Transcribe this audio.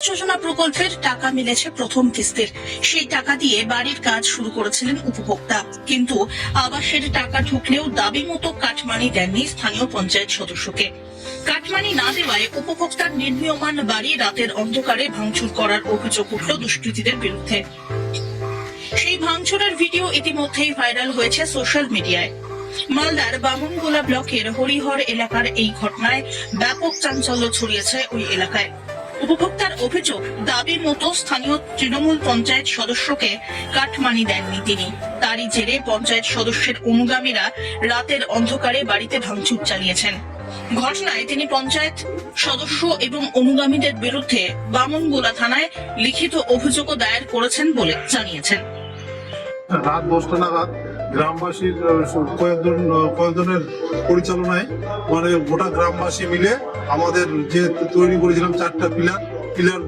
যোজনা প্রকল্পের টাকা মিলেছে প্রথম কিস্তির। সেই টাকা দিয়ে বাড়ির কাজ শুরু করেছিলেন উপভোক্তা, কিন্তু আবাসের টাকা ঢুকলেও দাবি মতো কাটমানি দেননি স্থানীয় পঞ্চায়েত সদস্যকে। কাটমানি না দেওয়ায় উপভোক্তার নির্মীয়মান বাড়ি রাতের অন্ধকারে ভাঙচুর করার অভিযোগ উঠল দুষ্কৃতীদের বিরুদ্ধে। সেই ভাঙচুরের ভিডিও ইতিমধ্যেই ভাইরাল হয়েছে সোশ্যাল মিডিয়ায়। মালদার বামনগোলা ব্লকের হরিহর এলাকার এই ঘটনায় ব্যাপক চাঞ্চল্য ছড়িয়েছে ওই এলাকায়। উপভোক্তার অভিযোগ, দাবি মতো স্থানীয় তৃণমূল পঞ্চায়েত সদস্যকে কাটমানি দেননি তিনি। তারই জেরে পঞ্চায়েত সদস্যের অনুগামীরা রাতের অন্ধকারে বাড়িতে ভাঙচুর চালিয়েছেন। ঘটনায় তিনি পঞ্চায়েত সদস্য এবং অনুগামীদের বিরুদ্ধে বামনগোলা থানায় লিখিত অভিযোগও দায়ের করেছেন বলে জানিয়েছেন। রাত 10টা নাগাদ গ্রামবাসীর কয়েকজনের পরিচালনায় গোটা গ্রামবাসী মিলে আমাদের যে তৈরি করেছিলাম 4টা পিলার